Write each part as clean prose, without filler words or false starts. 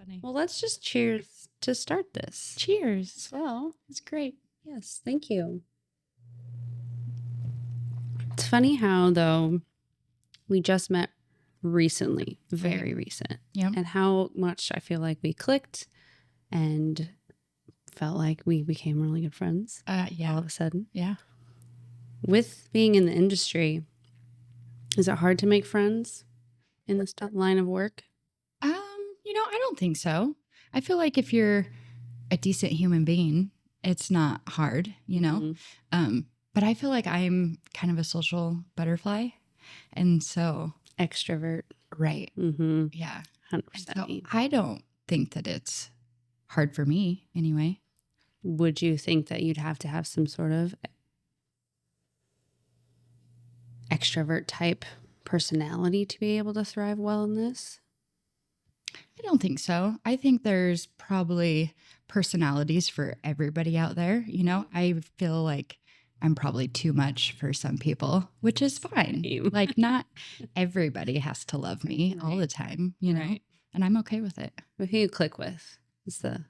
funny. Well, let's just cheers to start this. Cheers. So, It's great. yes, thank you. It's funny how, though, we just met recently, very recent, Yeah. and how much I feel like we clicked and felt like we became really good friends all Yeah. of a sudden. Yeah. With being in the industry, is it hard to make friends in this line of work? I don't think so. I feel like if you're a decent human being, it's not hard, But I feel like I'm kind of a social butterfly. And so, Extrovert. right. Mm-hmm. Yeah. 100%. So I don't think that it's hard for me anyway. Would you think that you'd have to have some sort of extrovert type personality to be able to thrive well in this? I don't think so. I think there's probably personalities for everybody out there. I feel like I'm probably too much for some people, which is fine. Same. Like, not everybody has to love me all the time, Right. and I'm okay with it. Who you click with is the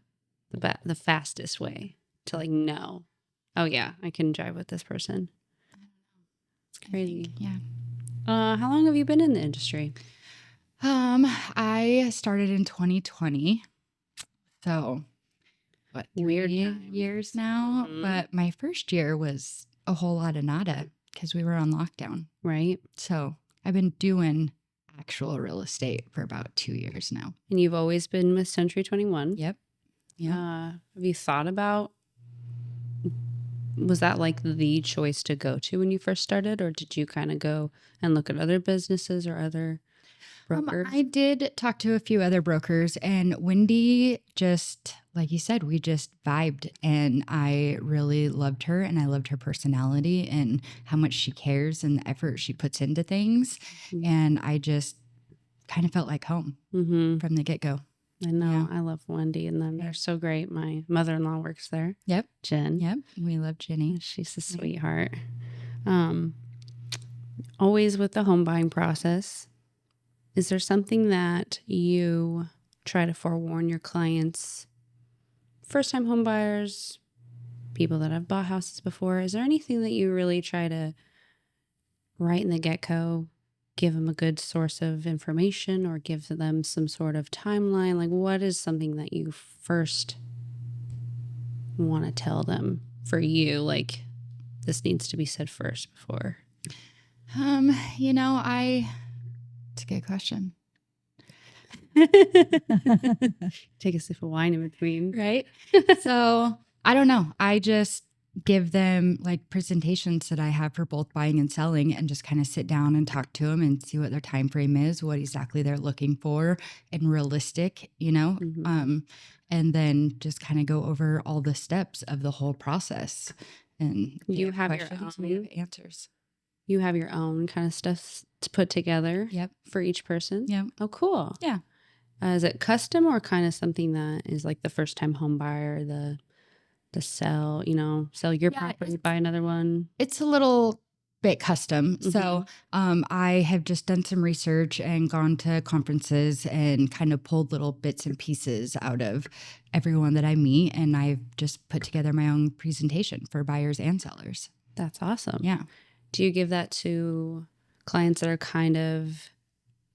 fastest way to know. Oh yeah, I can jive with this person. It's crazy. Yeah. How long have you been in the industry? I started in 2020. So what, Weird 3 times. years now? Mhm. But my first year was a whole lot of nada because we were on lockdown. Right. So I've been doing actual real estate for about 2 years now. And you've always been with Century 21? Yep. Have you thought about, was that like the choice to go to when you first started, or did you kind of go and look at other businesses or other brokers? I did talk to a few other brokers, and Wendy, just like you said, we just vibed, and I really loved her, and I loved her personality and how much she cares and the effort she puts into things. Mhm. And I just kind of felt like home Mm-hmm. from the get-go. I know. Yeah. I love Wendy and them. They're so great. My mother-in-law works there. Yep. Jen. Yep. We love Jenny. She's a sweetheart. Always with the home buying process, is there something that you try to forewarn your clients, first-time home buyers, people that have bought houses before? Is there anything that you really try to, right in the get-go, give them a good source of information or give them some sort of timeline? Like, what is something that you first want to tell them for you? Like, this needs to be said first before. It's a good question. Take a sip of wine in between. Right. So I don't know. I just give them like presentations that I have for both buying and selling, and just kind of sit down and talk to them and see what their time frame is, what exactly they're looking for, and realistic, Mhm. and then just kind of go over all the steps of the whole process. And You if have your questions, we have answers. You have your own kind of stuff to put together. Yep. For each person. Yep. Oh, cool. Yeah. Is it custom or kind of something that is like the first time home buyer, the sell, sell your property, buy another one? It's a little bit custom. Mhm. So I have just done some research and gone to conferences and kind of pulled little bits and pieces out of everyone that I meet. And I've just put together my own presentation for buyers and sellers. That's awesome. Yeah. Do you give that to clients that are kind of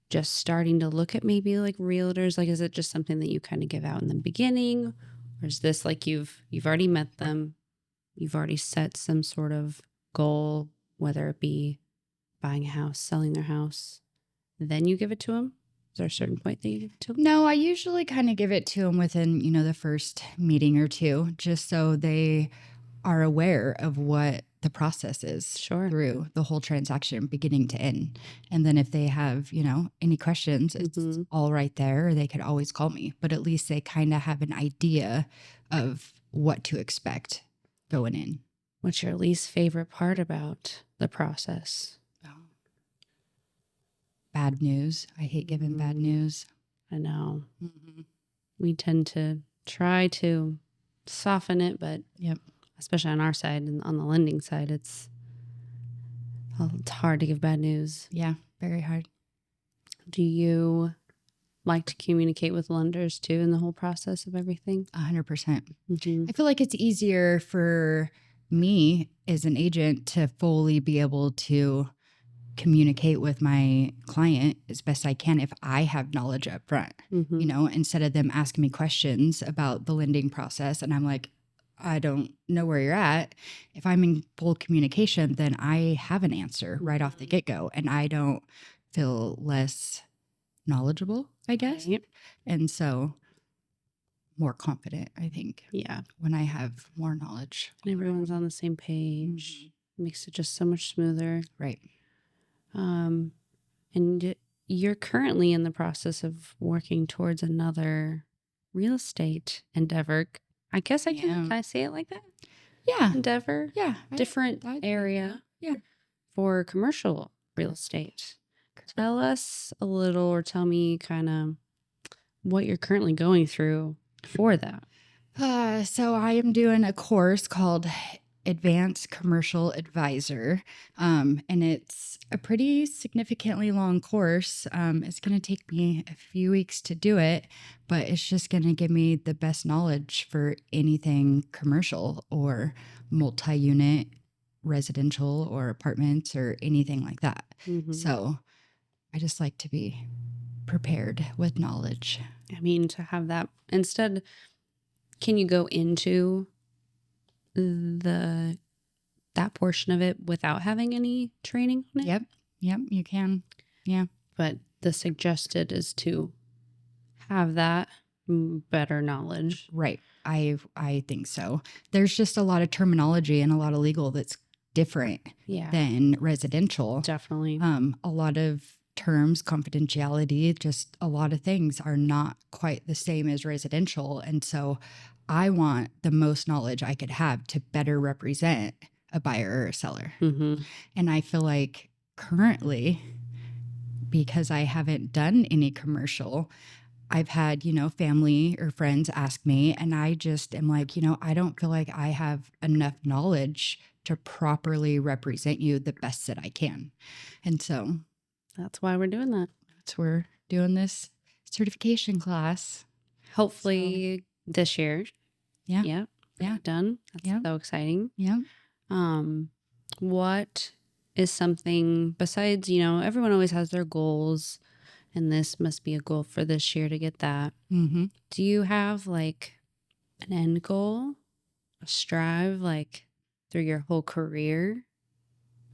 just starting to look at maybe like realtors? Like, is it just something that you kind of give out in the beginning? Or is this like you've already met them, you've already set some sort of goal, whether it be buying a house, selling their house, then you give it to them? Is there a certain point that you give it to them? No, I usually kind of give it to them within, the first meeting or two, just so they are aware of what the process is through the whole transaction, beginning to end. And then if they have, any questions, it's all right there, or they could always call me. But at least they kind of have an idea of what to expect going in. What's your least favorite part about the process? Bad news. I hate giving bad news. I know. Mm-hmm. We tend to try to soften it, but especially on our side and on the lending side, it's hard to give bad news. Yeah, very hard. Do you like to communicate with lenders too in the whole process of everything? 100%. Mm-hmm. I feel like it's easier for me as an agent to fully be able to communicate with my client as best I can if I have knowledge up front, Mm-hmm. you know, instead of them asking me questions about the lending process. And I'm like, I don't know where you're at. If I'm in full communication, then I have an answer right off the get-go, and I don't feel less knowledgeable, I guess. Right. And so more confident, I think, Yeah. when I have more knowledge. And everyone's on the same page. Makes it just so much smoother. Right. And you're currently in the process of working towards another real estate endeavor. I guess can I say it like that? Yeah. Endeavor? Yeah. Different area. Yeah. For commercial real estate. Tell us a little, or tell me kind of what you're currently going through for that. So I am doing a course called Advanced Commercial Advisor. And it's a pretty significantly long course. It's going to take me a few weeks to do it, but it's just going to give me the best knowledge for anything commercial or multi-unit residential or apartments or anything like that. Mm-hmm. So I just like to be prepared with knowledge. I mean, to have that instead, can you go into that portion of it without having any training on it? Yep, you can. Yeah. But the suggested is to have that better knowledge. Right. I think so. There's just a lot of terminology and a lot of legal that's different than residential. Definitely. A lot of terms, confidentiality, just a lot of things are not quite the same as residential. And so I want the most knowledge I could have to better represent a buyer or a seller. Mm-hmm. And I feel like currently, because I haven't done any commercial, I've had, family or friends ask me, and I just am like, I don't feel like I have enough knowledge to properly represent you the best that I can. And so that's why we're doing that. That's why we're doing this certification class. Hopefully this year. Yeah. Yep. Yeah. Done. That's so exciting. Yeah. What is something besides, everyone always has their goals, and this must be a goal for this year to get that. Mm-hmm. Do you have like an end goal, a strive, like through your whole career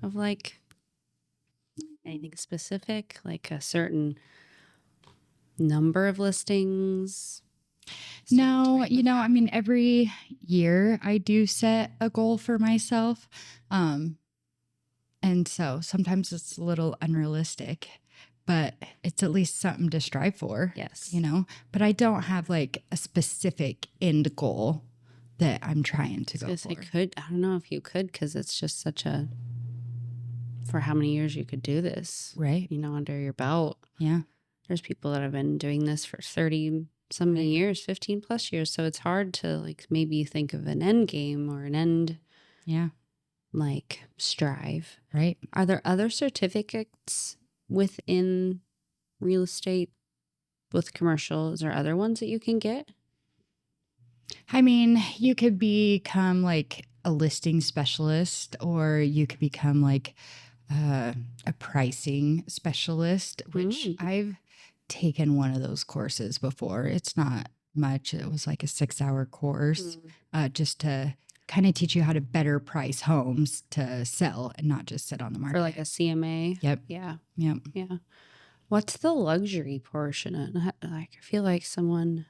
of like anything specific, like a certain number of listings? No, I mean, every year I do set a goal for myself. And so sometimes it's a little unrealistic, but it's at least something to strive for. Yes. But I don't have like a specific end goal that I'm trying to go for. I don't know if you could, because it's just for how many years you could do this. Right. Under your belt. Yeah. There's people that have been doing this for 30 some years, 15 plus years. So it's hard to like maybe think of an end game or an end. Yeah. Like strive. Right. Are there other certificates within real estate with commercial? Is there other ones that you can get? I mean, you could become like a listing specialist, or you could become like a pricing specialist, which I've taken one of those courses before. It's not much. It was like a 6-hour course just to kind of teach you how to better price homes to sell and not just sit on the market. For like a CMA? Yep. Yeah. Yep. Yeah. What's the luxury portion? Like, I feel like someone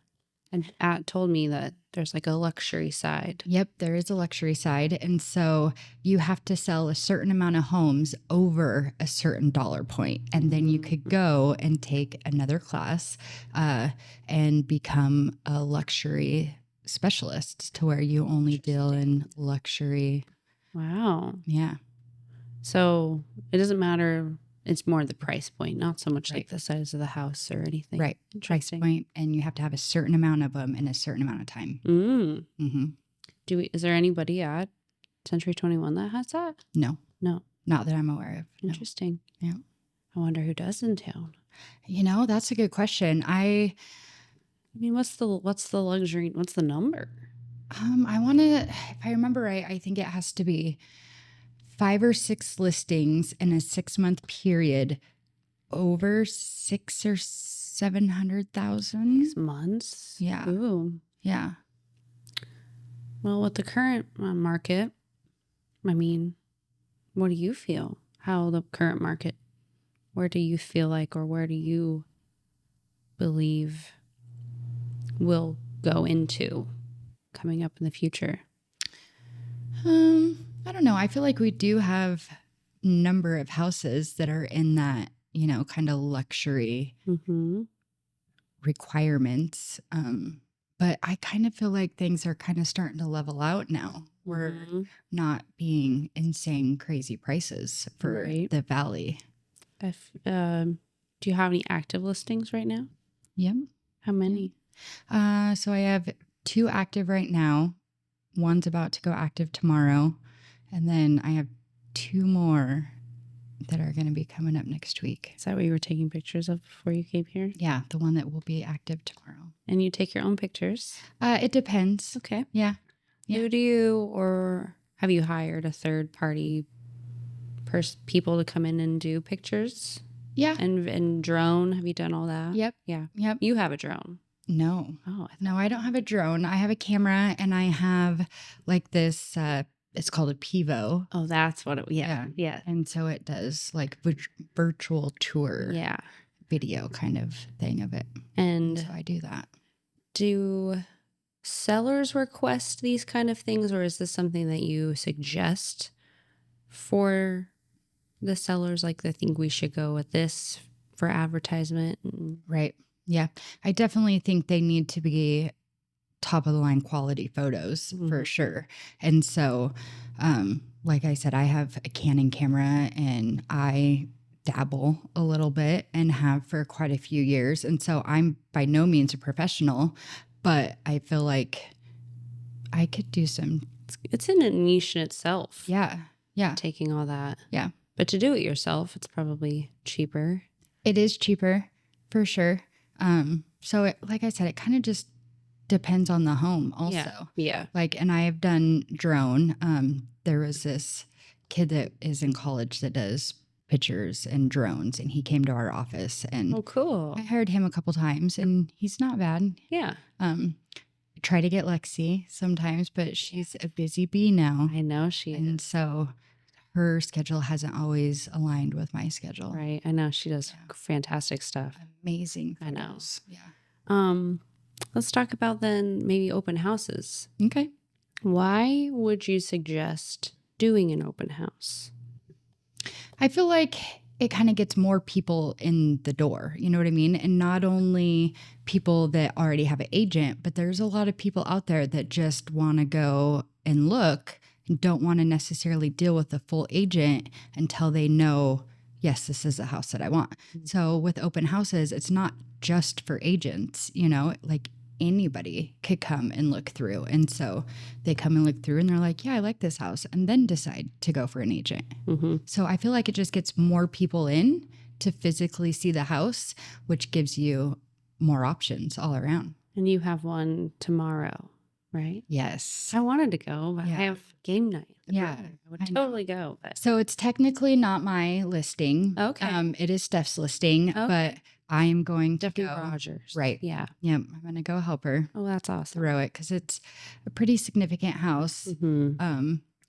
told me that there's like a luxury side. Yep, there is a luxury side. And so you have to sell a certain amount of homes over a certain dollar point. And then you could go and take another class and become a luxury specialist to where you only deal in luxury. Wow. Yeah. So it doesn't matter. It's more the price point, not so much like the size of the house or anything. Right. Price point, and you have to have a certain amount of them in a certain amount of time. Mm-hmm. Is there anybody at Century 21 that has that? No. No. Not that I'm aware of. Interesting. No. Yeah. I wonder who does in town. That's a good question. I mean, what's the luxury? What's the number? I want to, if I remember right, I think it has to be 5 or 6 listings in a 6-month period over 6 or 700,000. 6 months. Yeah. Ooh. Yeah. Well, with the current market, I mean, what do you feel? How the current market? Where do you feel like, or where do you believe will go into coming up in the future? I don't know. I feel like we do have number of houses that are in that, kind of luxury Mm-hmm. requirements. But I kind of feel like things are kind of starting to level out now. We're Mm-hmm. not being insane, crazy prices for Right. the valley. Do you have any active listings right now? Yep. How many? So I have 2 active right now. One's about to go active tomorrow. And then I have 2 more that are going to be coming up next week. Is that what you were taking pictures of before you came here? Yeah, the one that will be active tomorrow. And you take your own pictures? It depends. Okay. Yeah. Who do you, or have you hired a third party people to come in and do pictures? Yeah. And drone? Have you done all that? Yep. Yeah. Yep. You have a drone? No. Oh, No, I don't have a drone. I have a camera and I have like this, it's called a Pivo. Oh, that's what it, yeah. And so it does like virtual tour video kind of thing of it. And so I do that. Do sellers request these kind of things, or is this something that you suggest for the sellers? Like, I think we should go with this for advertisement. Right. Yeah. I definitely think they need to be top of the line quality photos for sure. And so, like I said, I have a Canon camera and I dabble a little bit and have for quite a few years. And so I'm by no means a professional, but I feel like I could do some. It's in a niche in itself. Yeah. Yeah. Taking all that. Yeah. But to do it yourself, it's probably cheaper. It is cheaper for sure. So like I said, it kind of just depends on the home also. Yeah. Like, and I have done drone. There was this kid that is in college that does pictures and drones, and he came to our office and Oh, cool. I hired him a couple times and he's not bad. Yeah. Try to get Lexi sometimes, but she's a busy bee now. I know she is. And so her schedule hasn't always aligned with my schedule. Right. I know she does fantastic stuff. Amazing photos. I know. Yeah. Let's talk about then maybe open houses. Okay. Why would you suggest doing an open house? I feel like it kind of gets more people in the door. You know what I mean? And not only people that already have an agent, but there's a lot of people out there that just want to go and look and don't want to necessarily deal with the full agent until they know, yes, this is the house that I want. So with open houses, it's not just for agents, like anybody could come and look through. And so they come and look through and they're like, yeah, I like this house, and then decide to go for an agent. So I feel like it just gets more people in to physically see the house, which gives you more options all around. And you have one tomorrow, right? Yes. I wanted to go, but I have game night. Yeah. I would totally go. But. So it's technically not my listing. Okay. It is Steph's listing, but I am going to Stephanie go. Rogers. Right. Yeah. Yep. I'm going to go help her. Oh, that's awesome. Throw it because it's a pretty significant house.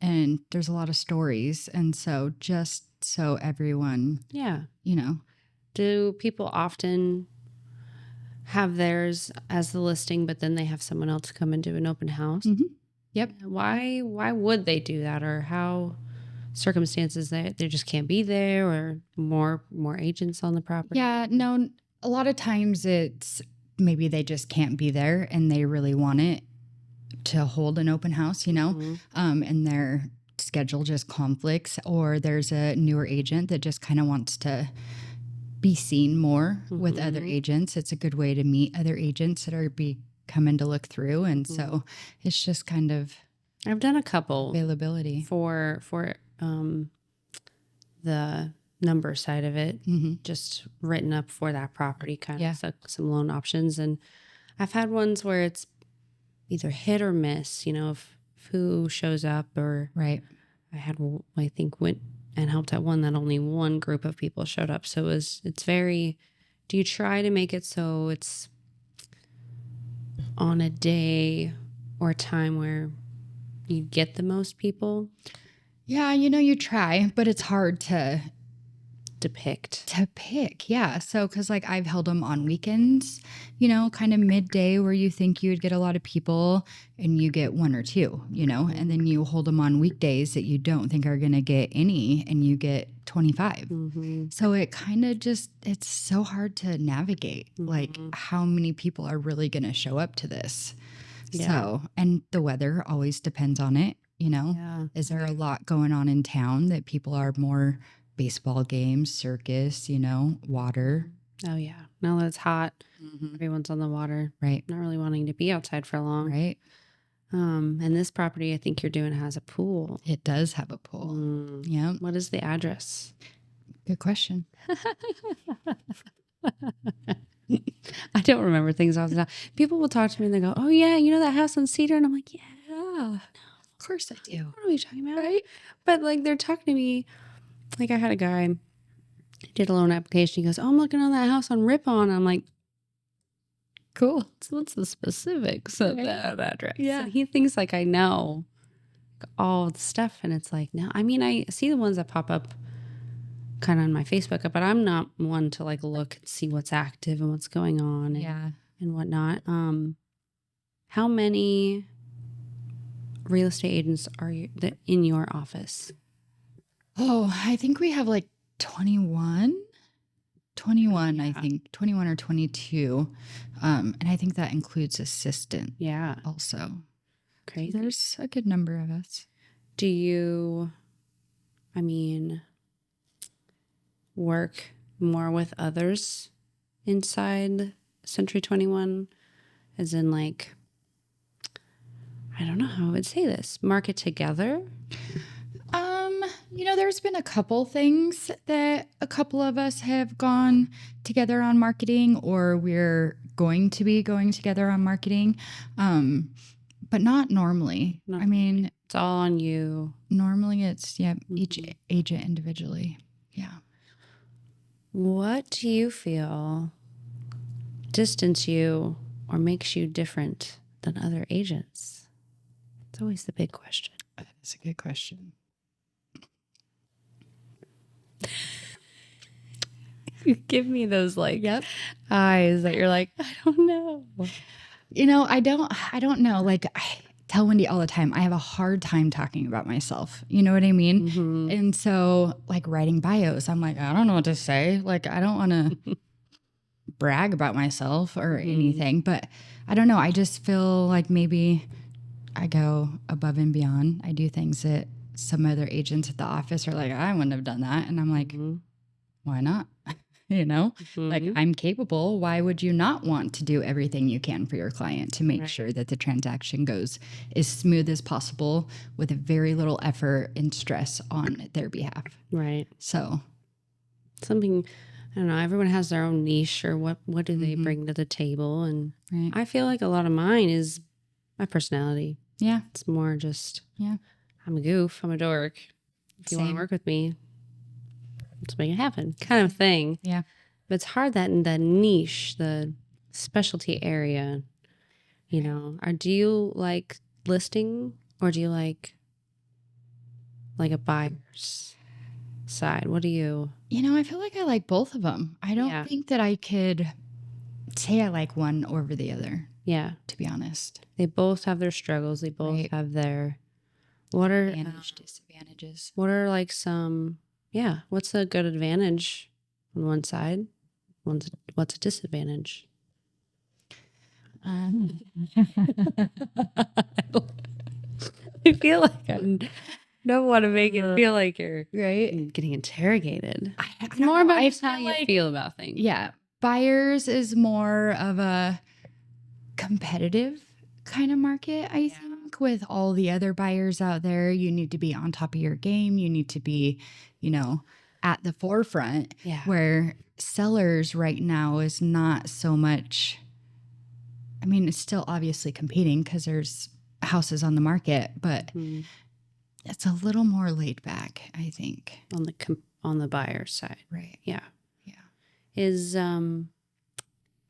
And there's a lot of stories. And so just so everyone, do people often have theirs as the listing, but then they have someone else come and do an open house? Yep. Why would they do that? Or how circumstances that they just can't be there, or more agents on the property? Yeah, no, a lot of times it's maybe they just can't be there and they really want it to hold an open house, and their schedule just conflicts, or there's a newer agent that just kind of wants to be seen more with other agents. It's a good way to meet other agents that are coming to look through. And so it's just kind of, I've done a couple availability for the number side of it, Mm-hmm. just written up for that property, kind Yeah. of some loan options. And I've had ones where it's either hit or miss, if who shows up, or Right. I think went and helped at one that only one group of people showed up. So it's very, do you try to make it so it's on a day or a time where you get the most people? Yeah, you try, but it's hard to pick. Yeah. So, cause like I've held them on weekends, kind of midday where you think you would get a lot of people and you get one or two, and then you hold them on weekdays that you don't think are going to get any and you get 25. Mm-hmm. So it kind of it's so hard to navigate like how many people are really going to show up to this. Yeah. So, and the weather always depends on it, Yeah. Is there a lot going on in town that people are more baseball games, circus, water? Oh, yeah. Now that it's hot, Mm-hmm. everyone's on the water. Right. Not really wanting to be outside for long. Right. And this property I think you're doing has a pool. It does have a pool. Yeah. What is the address? Good question. I don't remember things all the time. People will talk to me and they go, "Oh yeah, that house on Cedar," and I'm like, "Yeah, Of course I do. what are we talking about?" Right. But like they're talking to me, like I had a guy did a loan application. He goes, "Oh, I'm looking on that house on Ripon." I'm like, Cool. so what's the specifics of that address? Yeah. And he thinks like I know all the stuff, and it's like, no. I mean, I see the ones that pop up kind of on my Facebook, but I'm not one to like look and see what's active and what's going on and whatnot. How many real estate agents are you in your office? Oh, I think we have like 21. 21, Yeah. I think 21 or 22. And I think that includes assistant Yeah. also. Crazy. So there's a good number of us. Do you, work more with others inside Century 21? As in like, I don't know how I would say this. Market together? There's been a couple things that a couple of us have gone together on marketing, or we're going to be going together on marketing. But not normally. Not I mean, It's all on you. normally it's each agent individually. Yeah. What do you feel distance you or makes you different than other agents? It's always the big question. That's a good question. You give me those like eyes that you're like, I don't know. I don't know. Like I tell Wendy all the time, I have a hard time talking about myself. You know what I mean? Mm-hmm. And so like writing bios, I'm like, I don't know what to say. Like, I don't want to brag about myself or anything, but I don't know. I just feel like maybe I go above and beyond. I do things that some other agents at the office are like, I wouldn't have done that. And I'm like, why not? Like I'm capable. Why would you not want to do everything you can for your client to make sure that the transaction goes as smooth as possible with very little effort and stress on their behalf? Right. So something, I don't know, everyone has their own niche or what do they bring to the table. And I feel like a lot of mine is my personality. Yeah. It's more just, I'm a goof, I'm a dork. If you want to work with me, let's make it happen kind of thing. Yeah. But it's hard that in the niche, the specialty area, or do you like listing or do you like a buyer's side? What do you? I feel like I like both of them. I don't think that I could say I like one over the other. Yeah. To be honest. They both have their struggles. They both have their, what are disadvantages? What are like some, what's a good advantage on one side? What's a disadvantage? I feel like I don't want to make it feel like you're getting interrogated. It's more about how you feel about things. Yeah. Buyers is more of a competitive kind of market, I think, with all the other buyers out there. You need to be on top of your game. You need to be, at the forefront, where sellers right now is not so much. I mean, it's still obviously competing because there's houses on the market, but it's a little more laid back, I think. On the buyer side. Right. Yeah. Yeah. Is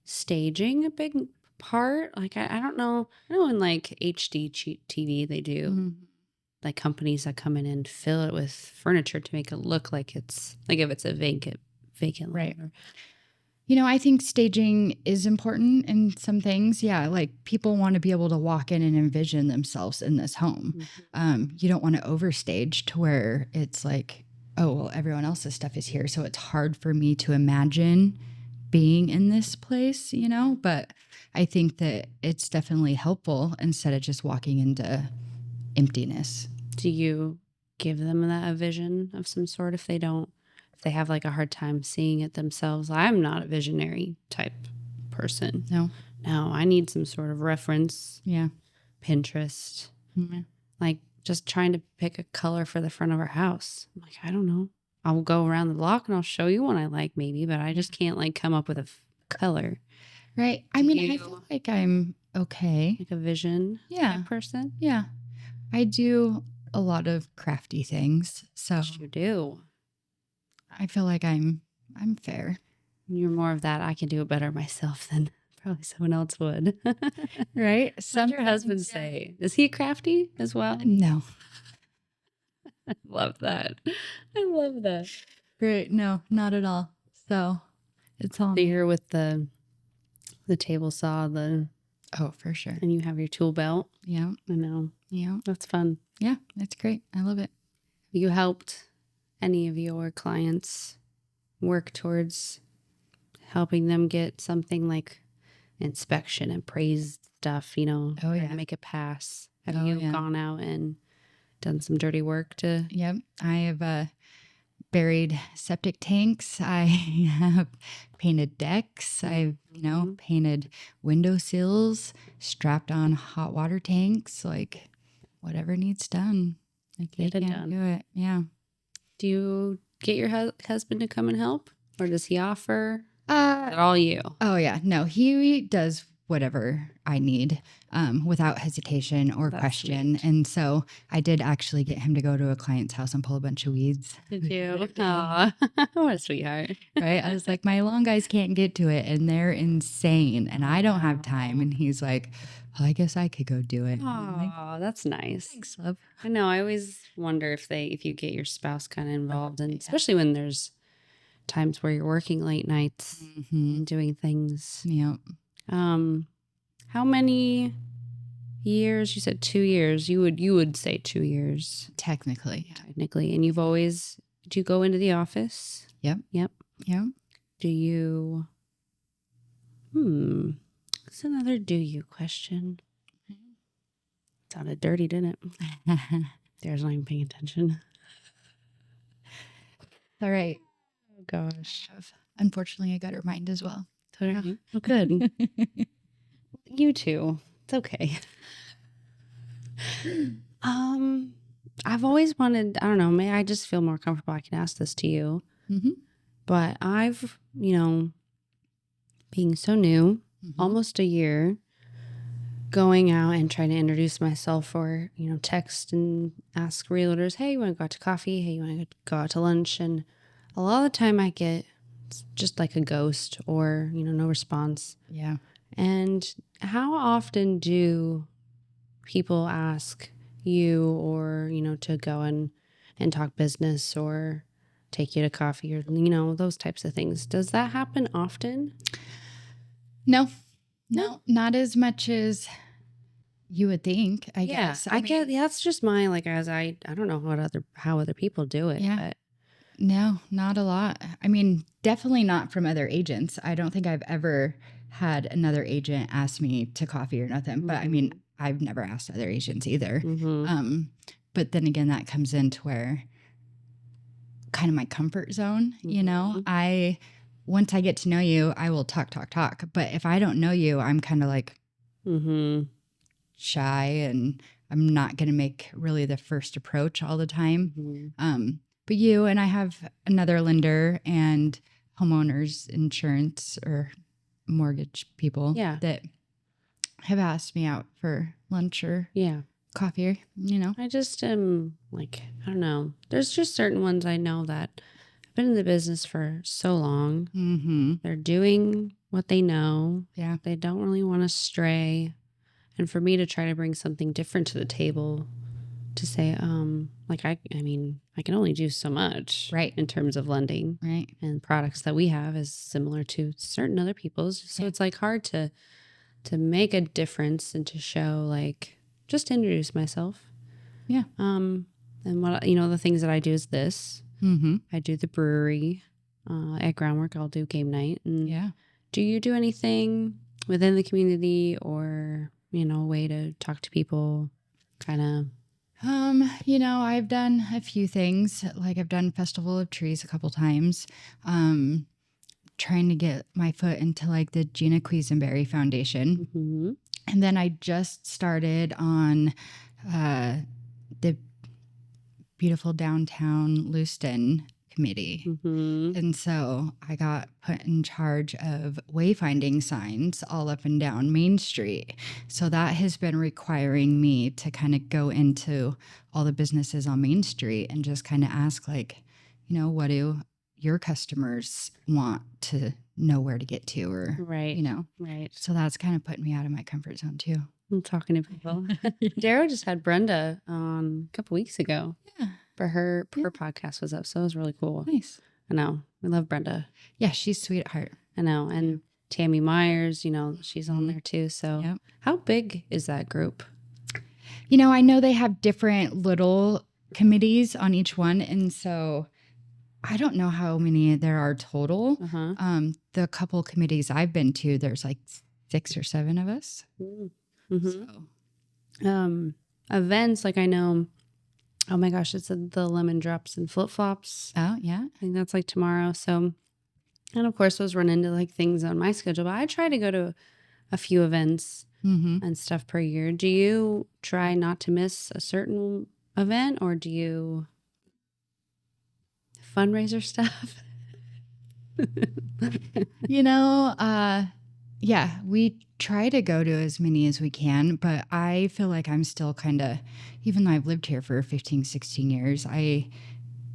staging a big part? Like, I don't know. I know in like HD TV, they do like companies that come in and fill it with furniture to make it look like it's like if it's a vacant right. lot. You know, I think staging is important in some things. Yeah, like people want to be able to walk in and envision themselves in this home. You don't want to overstage to where it's like, oh, well, everyone else's stuff is here, so it's hard for me to imagine being in this place, you know? But I think that it's definitely helpful instead of just walking into emptiness. Do you give them a vision of some sort if they have like a hard time seeing it themselves? I'm not a visionary type person. No, I need some sort of reference. Yeah. Pinterest. Mm-hmm. Like just trying to pick a color for the front of our house. I'm like, I don't know. I'll go around the block and I'll show you one I like maybe, but I just can't like come up with a color. Right. I mean, I feel like I'm okay. Like a vision type person? Yeah. I do a lot of crafty things. So yes, you do. I feel like I'm fair. You're more of that. I can do it better myself than probably someone else would. Right? What does your husband say? Is he crafty as well? No. I love that. I love that. Great. No, not at all. So it's all. So you're with the table saw, oh, for sure. And you have your tool belt. Yeah. I know. Yeah. That's fun. Yeah, it's great. I love it. You helped any of your clients work towards helping them get something like inspection and praise stuff, you know, make it pass? Have you gone out and done some dirty work to? Yep. I have buried septic tanks. I have painted decks. I've, painted windowsills, strapped on hot water tanks, like whatever needs done. If they can't do it. Yeah. Do you get your husband to come and help, or does he offer? All you? Oh yeah. No, he does whatever I need without hesitation or question. Sweet. And so I did actually get him to go to a client's house and pull a bunch of weeds. Did you? Aw, what a sweetheart. Right? I was like, my lawn guys can't get to it and they're insane and I don't have time. And he's like, well, I guess I could go do it. Oh, like, that's nice. Thanks, love. I know. I always wonder if you get your spouse kind of involved, and especially when there's times where you're working late nights and doing things. Yeah. How many years? You said 2 years. You would say 2 years. Technically. And you've always, do you go into the office? Yep. Do you, it's another do you question. Sounded dirty, didn't it? There's not even paying attention. All right. Oh gosh. Unfortunately, I got her mind as well. Oh, good. You too. It's okay. I've always wanted, I don't know, maybe I just feel more comfortable. I can ask this to you. But I've, being so new, almost a year, going out and trying to introduce myself, or, text and ask realtors, hey, you want to go out to coffee? Hey, you want to go out to lunch? And a lot of the time I get just like a ghost or, no response. Yeah. And how often do people ask you or, to go and talk business or take you to coffee or, those types of things? Does that happen often? No, not as much as you would think, I guess. I get, that's just my, I don't know how other people do it. Yeah. But. No, not a lot. I mean, definitely not from other agents. I don't think I've ever had another agent ask me to coffee or nothing. But I mean, I've never asked other agents either. But then again, that comes into where kind of my comfort zone, once I get to know you, I will talk. But if I don't know you, I'm kind of like shy and I'm not going to make really the first approach all the time. but you and I have another lender and homeowners insurance or mortgage people that have asked me out for lunch or coffee, I just am like, I don't know. There's just certain ones I know that have been in the business for so long. Mm-hmm. They're doing what they know. Yeah. They don't really want to stray. And for me to try to bring something different to the table to say, like, I mean, I can only do so much in terms of lending. Right. And products that we have is similar to certain other people's. So it's like hard to make a difference and to show, like, just introduce myself. Yeah. And what, the things that I do is this. Mm-hmm. I do the brewery. At Groundwork, I'll do game night. And do you do anything within the community or, a way to talk to people kind of? I've done a few things. Like I've done Festival of Trees a couple times. Trying to get my foot into like the Gina Quisenberry Foundation. Mm-hmm. And then I just started on the beautiful downtown Lewiston committee. Mm-hmm. And so I got put in charge of wayfinding signs all up and down Main Street. So that has been requiring me to kind of go into all the businesses on Main Street and just kind of ask, like, what do your customers want to know where to get to, or, Right. So that's kind of putting me out of my comfort zone too. I'm talking to people. Darrow just had Brenda on a couple weeks ago. Yeah. For her podcast was up. So it was really cool. Nice. I know. We love Brenda. Yeah. She's sweet at heart. I know. And Tammy Myers, she's on there too. So how big is that group? I know they have different little committees on each one. And so I don't know how many there are total. The couple committees I've been to, there's like 6 or 7 of us. Mm-hmm. So. Events, like I know, oh my gosh, it's the lemon drops and flip flops. Oh yeah. I think that's like tomorrow. So, and of course those run into like things on my schedule, but I try to go to a few events and stuff per year. Do you try not to miss a certain event, or do you fundraiser stuff? Yeah, we try to go to as many as we can, but I feel like I'm still kind of, even though I've lived here for 15, 16 years, I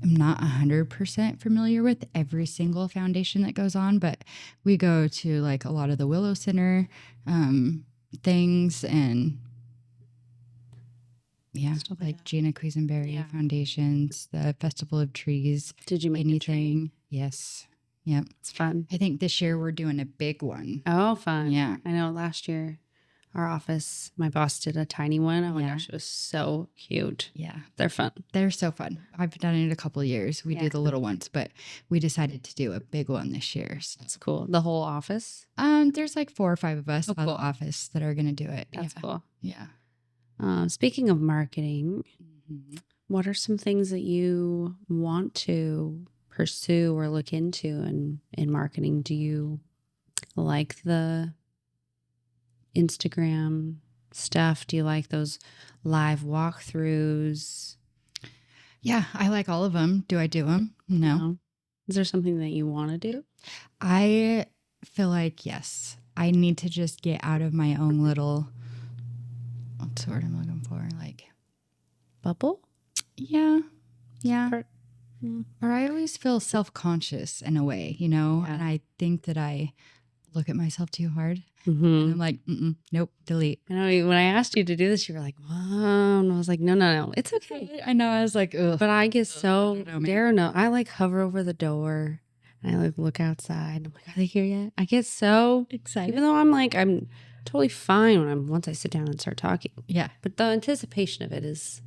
am not 100% familiar with every single foundation that goes on, but we go to like a lot of the Willow Center things and stuff like Gina Quisenberry foundations, the Festival of Trees. Did you make anything? Yes. Yep. It's fun. I think this year we're doing a big one. Oh, fun. Yeah. I know last year our office, my boss did a tiny one. Oh my gosh, it was so cute. Yeah. They're fun. They're so fun. I've done it a couple of years. We do the little ones, but we decided to do a big one this year. So. That's cool. The whole office? There's like 4 or 5 of us on the office that are going to do it. That's cool. Yeah. Speaking of marketing, what are some things that you want to pursue or look into in marketing? Do you like the Instagram stuff? Do you like those live walkthroughs? Yeah, I like all of them. Do I do them? No. Is there something that you want to do? I feel like, yes, I need to just get out of my own little, what's the word I'm looking for? Like bubble? Yeah. Or I always feel self-conscious in a way, and I think that I look at myself too hard. And I'm like, nope, delete. I know when I asked you to do this, you were like, wow. And I was like, no, it's okay. I know. I was like, ugh. But I get so, I like hover over the door and I like look outside. I'm like, are they here yet? I get so excited. Even though I'm totally fine once I sit down and start talking. Yeah. But the anticipation of it is,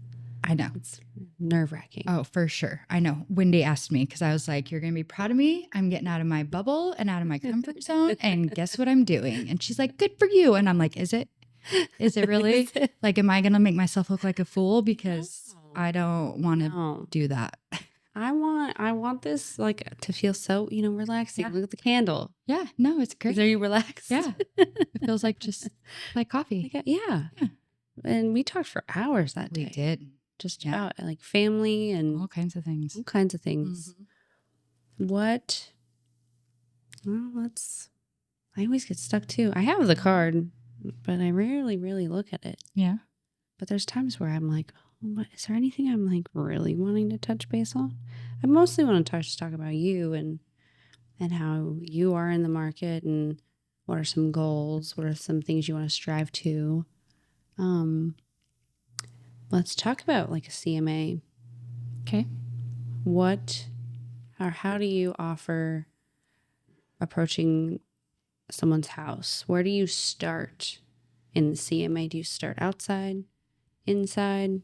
I know. It's nerve-wracking. Oh, for sure. I know. Wendy asked me because I was like, you're going to be proud of me. I'm getting out of my bubble and out of my comfort zone. And guess what I'm doing? And she's like, good for you. And I'm like, is it? Is it really? Like, am I going to make myself look like a fool? Because I don't want to do that. I want this like to feel so, relaxing. Yeah. Look at the candle. Yeah. No, it's great. Are you relaxed? Yeah. It feels like just like coffee. Yeah. And we talked for hours that day. We did. just Yeah. about like family and All kinds of things. all kinds of things. What? Well, I always get stuck too. I have the card, but I rarely really look at it. Yeah. But there's times where I'm like, oh, but is there anything I'm like really wanting to touch base on? I mostly want to talk about you and how you are in the market and what are some goals, what are some things you want to strive to. Let's talk about like a CMA. Okay. What or how do you offer approaching someone's house? Where do you start in the CMA? Do you start outside, inside?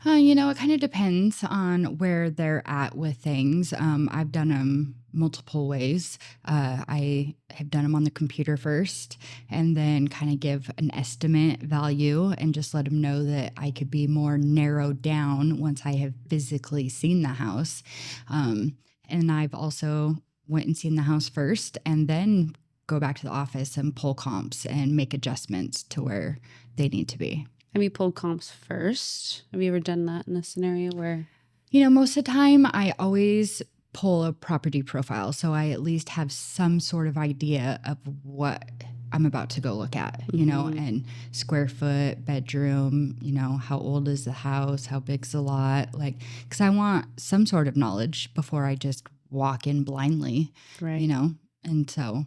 It kind of depends on where they're at with things. I've done them multiple ways. I have done them on the computer first and then kind of give an estimate value and just let them know that I could be more narrowed down once I have physically seen the house. And I've also went and seen the house first and then go back to the office and pull comps and make adjustments to where they need to be. Have you pulled comps first? Have you ever done that in a scenario where? Most of the time I always pull a property profile. So I at least have some sort of idea of what I'm about to go look at, and square foot, bedroom, how old is the house? How big's the lot? Because I want some sort of knowledge before I just walk in blindly, Right. And so,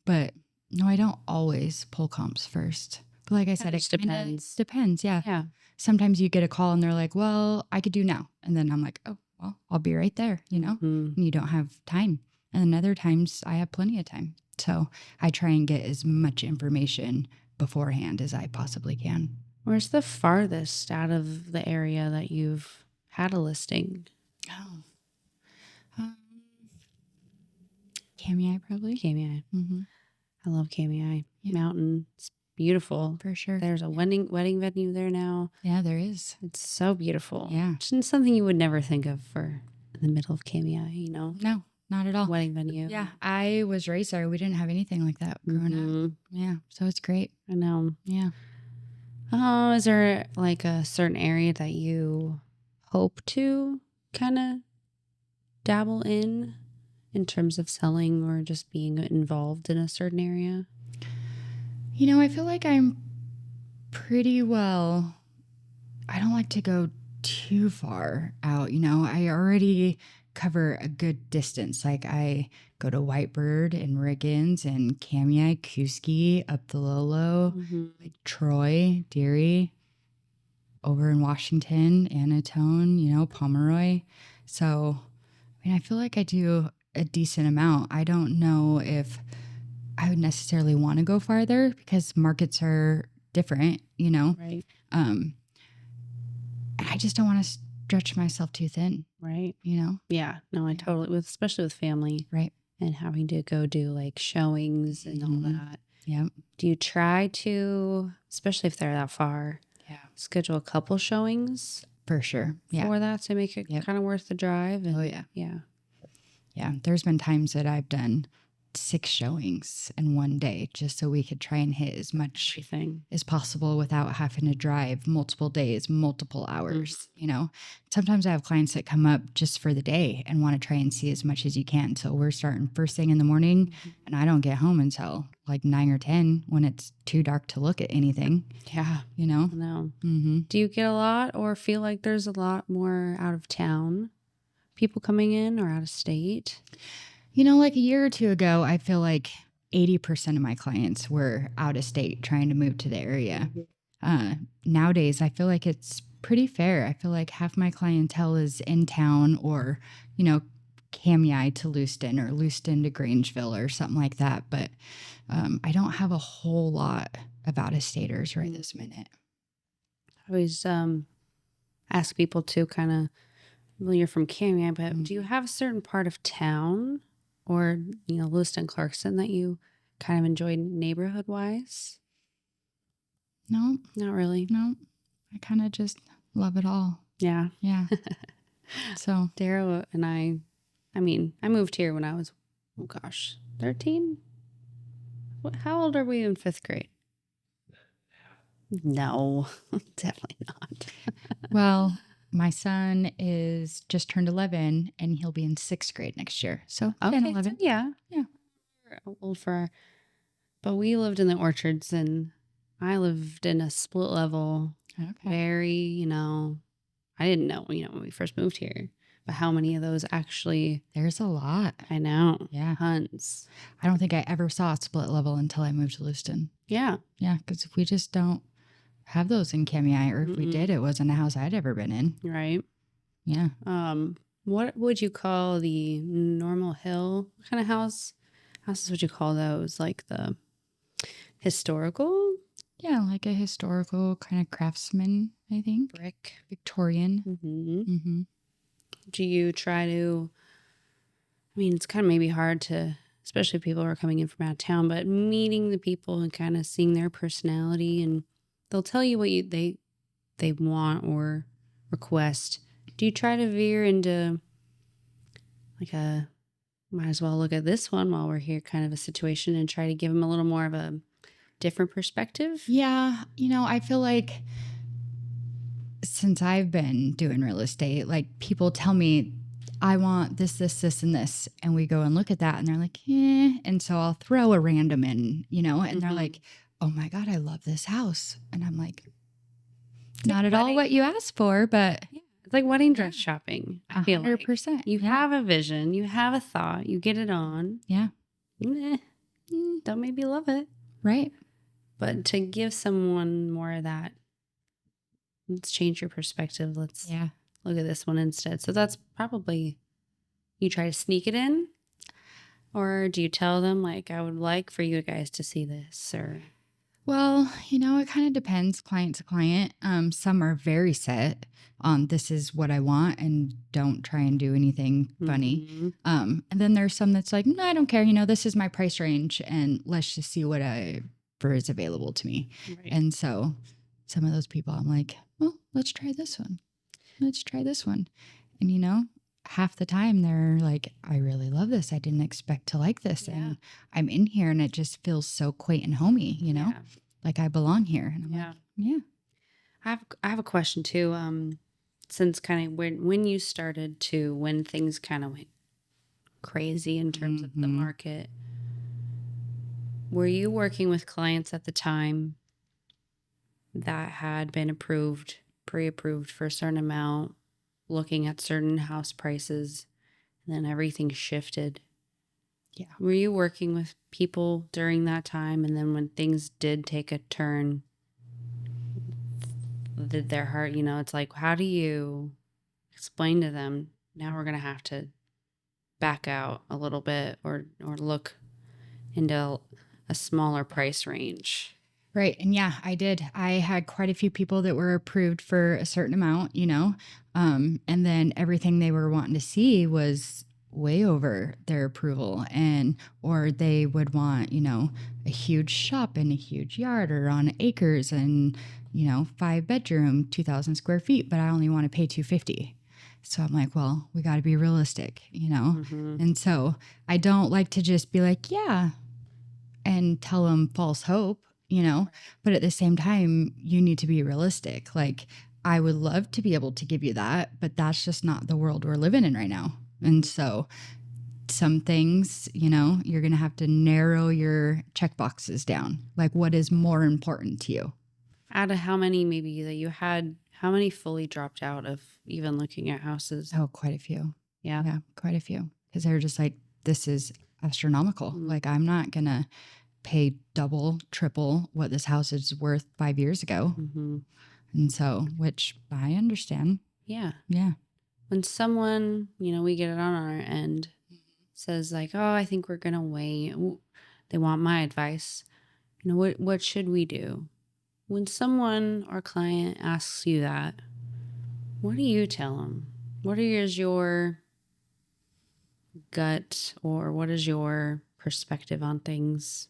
but no, I don't always pull comps first. But like I said, it depends. Depends. Yeah. Yeah. Sometimes you get a call and they're like, well, I could do now. And then I'm like, oh, well, I'll be right there, and you don't have time. And then other times I have plenty of time. So I try and get as much information beforehand as I possibly can. Where's the farthest out of the area that you've had a listing? Oh. KMI probably. KMI. I love KMI. Yeah. Mountain. It's beautiful. For sure. There's a wedding venue there now. Yeah, there is. It's so beautiful. Yeah. It's something you would never think of for in the middle of KMI, No, not at all. Wedding venue. Yeah. I was raised there. We didn't have anything like that growing up. Yeah. So it's great. I know. Yeah. Is there like a certain area that you hope to kind of dabble in terms of selling or just being involved in a certain area? I feel like I'm pretty well. I don't like to go too far out. I already cover a good distance. Like I go to Whitebird and Riggins and Kamiah, Kuski, up the Lolo, like Troy, Deary, over in Washington, Annatone, Pomeroy. So, I feel like I do a decent amount. I don't know if I would necessarily want to go farther because markets are different, Right. And I just don't want to stretch myself too thin. Right. Yeah. No, I totally, especially with family. Right. And having to go do like showings and all that. Yeah. Do you try to, especially if they're that far, schedule a couple showings? For sure. Yeah. For that to make it kind of worth the drive? And, yeah. Yeah. Yeah. There's been times that I've done 6 showings in one day just so we could try and hit as much as possible without having to drive multiple days, multiple hours. Sometimes I have clients that come up just for the day and want to try and see as much as you can. So we're starting first thing in the morning and I don't get home until like 9 or 10 when it's too dark to look at anything. Yeah. No. Do you get a lot or feel like there's a lot more out of town people coming in or out of state? Like a year or two ago, I feel like 80% of my clients were out of state trying to move to the area. Nowadays, I feel like it's pretty fair. I feel like half my clientele is in town or, Kamiah to Lewiston or Lewiston to Grangeville or something like that. But I don't have a whole lot of out-of-staters right this minute. I always ask people to kind of, well, you're from Kamiah, but do you have a certain part of town or, Lewiston, Clarkson that you kind of enjoy neighborhood-wise? No. Not really. No. I kind of just love it all. Yeah. Yeah. So. Darrow and I moved here when I was, 13? How old are we in 5th grade? No, definitely not. Well, My son is just turned 11 and he'll be in 6th grade next year. So 10, Okay, 11. yeah. Yeah. We're old for, but we lived in the orchards and I lived in a split level. Okay. Very, I didn't know, when we first moved here, but how many of those actually, There's a lot. I know. Yeah. Tons. I don't think I ever saw a split level until I moved to Lewiston. Yeah. Yeah. Because we just don't have those in Kamei, or if we Mm-mm. did, it wasn't a house I'd ever been in. Right. Yeah. What would you call the normal hill? What kind of houses would you call those? Like the historical? Yeah. Like a historical kind of craftsman, I think. Brick. Victorian. Mm-hmm. Mm-hmm. Do you try to, it's kind of maybe hard to, especially if people are coming in from out of town, but meeting the people and kind of seeing their personality, and they'll tell you what they want or request. Do you try to veer into like might as well look at this one while we're here kind of a situation and try to give them a little more of a different perspective? Yeah. I feel like since I've been doing real estate, like people tell me, I want this, this, this, and this. And we go and look at that and they're like, And so I'll throw a random in, and they're like, oh my God, I love this house. And I'm like, not at all what you asked for, but it's like wedding dress shopping. I feel 100%. Like. You have a vision, you have a thought, you get it on. Yeah. Don't maybe love it. Right. But to give someone more of that, let's change your perspective. Let's look at this one instead. So that's probably, you try to sneak it in, or do you tell them like, I would like for you guys to see this, or? Well, it kind of depends client to client. Some are very set on this is what I want and don't try and do anything funny. Mm-hmm. And then there's some that's like, no, I don't care. This is my price range and let's just see what is available to me. Right. And so some of those people, I'm like, well, let's try this one. Let's try this one. And half the time they're like, I really love this. I didn't expect to like this. Yeah. And I'm in here and it just feels so quaint and homey, like I belong here. And I'm like, yeah. I have a question too. Since kind of when you started to, when things kind of went crazy in terms of the market, were you working with clients at the time that had been pre-approved for a certain amount, looking at certain house prices, and then everything shifted? Yeah. Were you working with people during that time? And then when things did take a turn, did their heart, it's like, how do you explain to them, now we're going to have to back out a little bit or look into a smaller price range? Right. And yeah, I did. I had quite a few people that were approved for a certain amount, and then everything they were wanting to see was way over their approval, or they would want, a huge shop in a huge yard or on acres and, 5-bedroom, 2,000 square feet, but I only want to pay $250. So I'm like, well, we got to be realistic, And so I don't like to just be like, yeah, and tell them false hope, but at the same time, you need to be realistic. Like, I would love to be able to give you that, but that's just not the world we're living in right now. And so some things, you're going to have to narrow your check boxes down. Like, what is more important to you? Out of how many maybe that you had, how many fully dropped out of even looking at houses? Oh, quite a few. Yeah. Yeah, quite a few. Because they're just like, this is astronomical. Like, I'm not going to pay double, triple what this house is worth 5 years ago. And so, which I understand. Yeah. Yeah. When someone, we get it on our end, says like, oh, I think we're going to wait. They want my advice. What should we do? When someone or client asks you that, what do you tell them? What is your gut, or what is your perspective on things?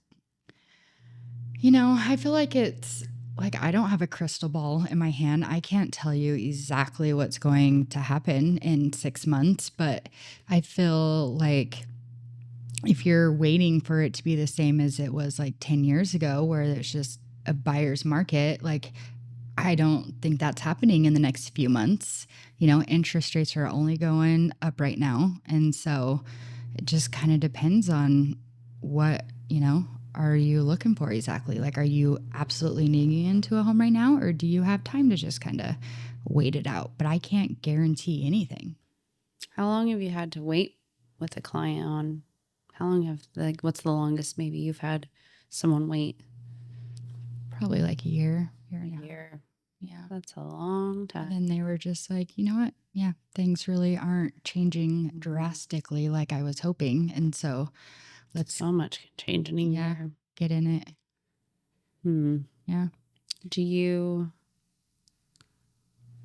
I feel like it's like, I don't have a crystal ball in my hand. I can't tell you exactly what's going to happen in 6 months, but I feel like if you're waiting for it to be the same as it was like 10 years ago, where there's just a buyer's market, like, I don't think that's happening in the next few months. Interest rates are only going up right now. And so it just kind of depends on what, are you looking for exactly? Like, are you absolutely needing into a home right now, or do you have time to just kind of wait it out? But I can't guarantee anything. How long have you had to wait with a client on? How long what's the longest maybe you've had someone wait? Probably like a year and a half. Year. Yeah. That's a long time. And they were just like, you know what? Yeah, things really aren't changing drastically like I was hoping. And so let's so much can change in a year. Get in it. Yeah. Do you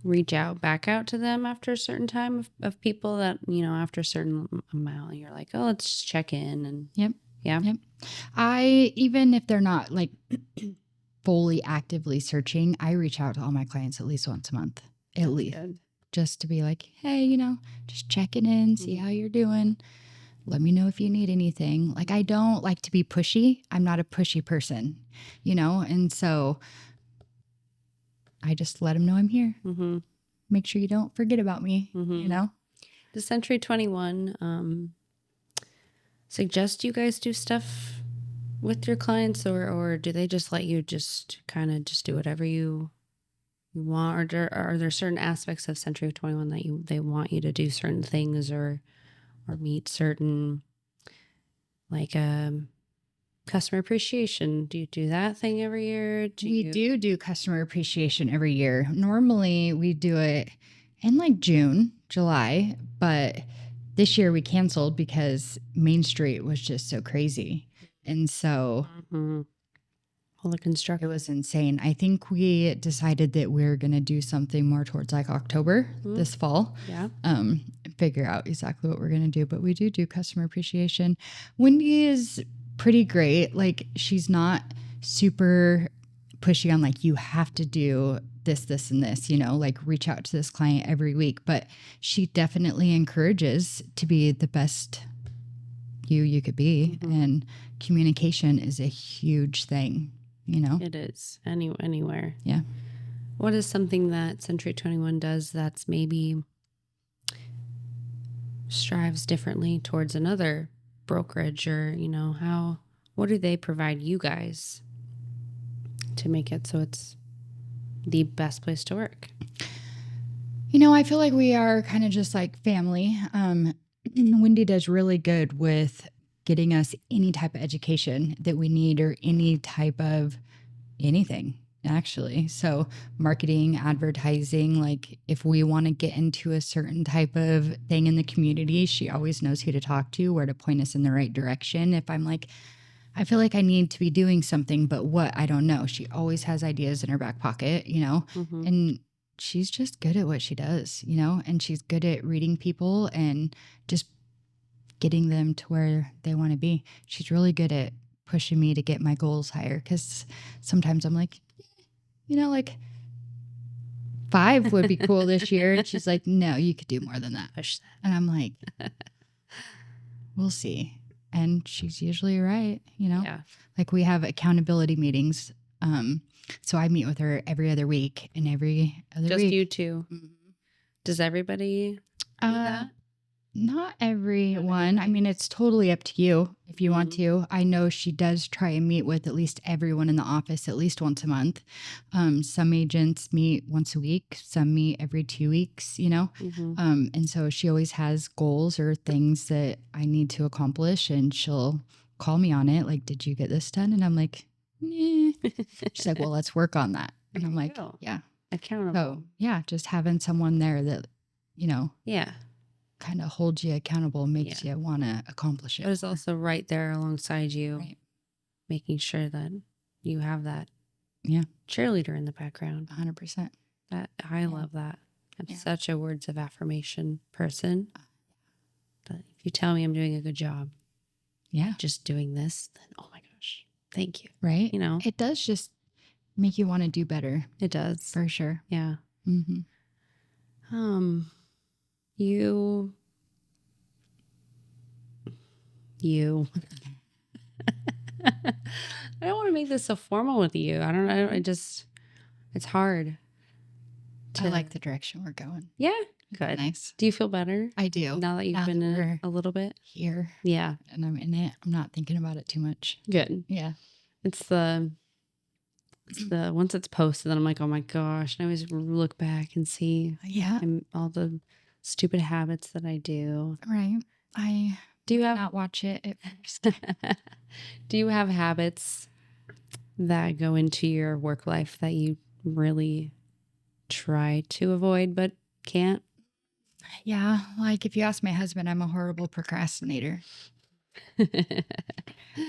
reach back out to them after a certain time of people that, after a certain amount, you're like, oh, let's just check in and Yep. Yeah. Yep. Even if they're not like fully actively searching, I reach out to all my clients at least once a month, at least. Good. Just to be like, hey, just checking in, see how you're doing. Let me know if you need anything. Like, I don't like to be pushy. I'm not a pushy person, and so I just let them know I'm here. Make sure you don't forget about me, Does Century 21 suggest you guys do stuff with your clients, or do they just let you just kind of just do whatever you want, or are there certain aspects of Century 21 that they want you to do certain things or meet certain like customer appreciation? Do you do that thing every year? We do customer appreciation every year. Normally we do it in like June, July, but this year we canceled because Main Street was just so crazy. And so all the construction, it was insane. I think we decided that we're going to do something more towards like October this fall. Yeah. Figure out exactly what we're going to do, but we do customer appreciation. Wendy is pretty great. Like, she's not super pushy on like, you have to do this, and this, like reach out to this client every week. But she definitely encourages to be the best you could be. And communication is a huge thing, It is anywhere. Yeah. What is something that Century 21 does that's maybe strives differently towards another brokerage, or what do they provide you guys to make it so it's the best place to work? I feel like we are kind of just like family. Wendy does really good with getting us any type of education that we need, or any type of anything, actually. So marketing, advertising, like if we want to get into a certain type of thing in the community, she always knows who to talk to, where to point us in the right direction. If I'm like, I feel like I need to be doing something, but what, I don't know. She always has ideas in her back pocket, and she's just good at what she does, and she's good at reading people and just getting them to where they want to be. She's really good at pushing me to get my goals higher, because sometimes I'm like, like 5 would be cool this year. And she's like, no, you could do more than that. Push that. And I'm like, we'll see. And she's usually right, Yeah. Like, we have accountability meetings. So I meet with her every other week, and every other Just week. you two. Does everybody do that? Not everyone. I mean, it's totally up to you if you want to. I know she does try and meet with at least everyone in the office at least once a month. Some agents meet once a week, some meet every 2 weeks, and so she always has goals or things that I need to accomplish, and she'll call me on it. Like, did you get this done? And I'm like, yeah. She's like, well, let's work on that. And I'm like, yeah. Accountable. So yeah, just having someone there that, Yeah. kind of holds you accountable, makes you want to accomplish it. But it's also right there alongside you, Right. making sure that you have that cheerleader in the background. 100%. That I love that. I'm such a words of affirmation person. But if you tell me I'm doing a good job, just doing this, then oh my gosh, thank you. Right. It does just make you want to do better. It does. For sure. Yeah. You. I don't want to make this so formal with you. I don't know. It's hard. I like the direction we're going. Yeah, good. Nice. Do you feel better? I do. Now that you've been in it a little bit? Here. Yeah. And I'm in it. I'm not thinking about it too much. Good. Yeah. It's the once it's posted, then I'm like, oh my gosh. And I always look back and see all the stupid habits that I do. Right. Do you have not watch it at first? Do you have habits that go into your work life that you really try to avoid but can't? Yeah. Like if you ask my husband, I'm a horrible procrastinator.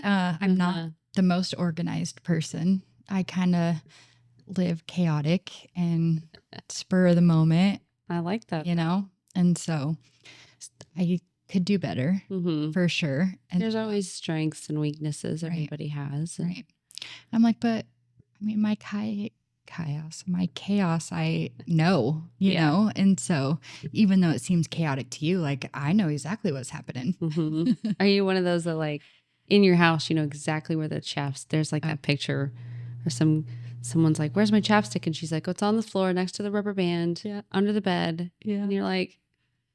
I'm not the most organized person. I kind of live chaotic and spur of the moment. I like that. And so I could do better for sure. And there's always strengths and weaknesses everybody has. Right. I'm like, but I mean, my chaos, I know, you know? And so even though it seems chaotic to you, like I know exactly what's happening. Are you one of those that like in your house, you know exactly where the there's like that picture or someone's like, where's my chapstick? And she's like, oh, it's on the floor next to the rubber band under the bed. Yeah. And you're like,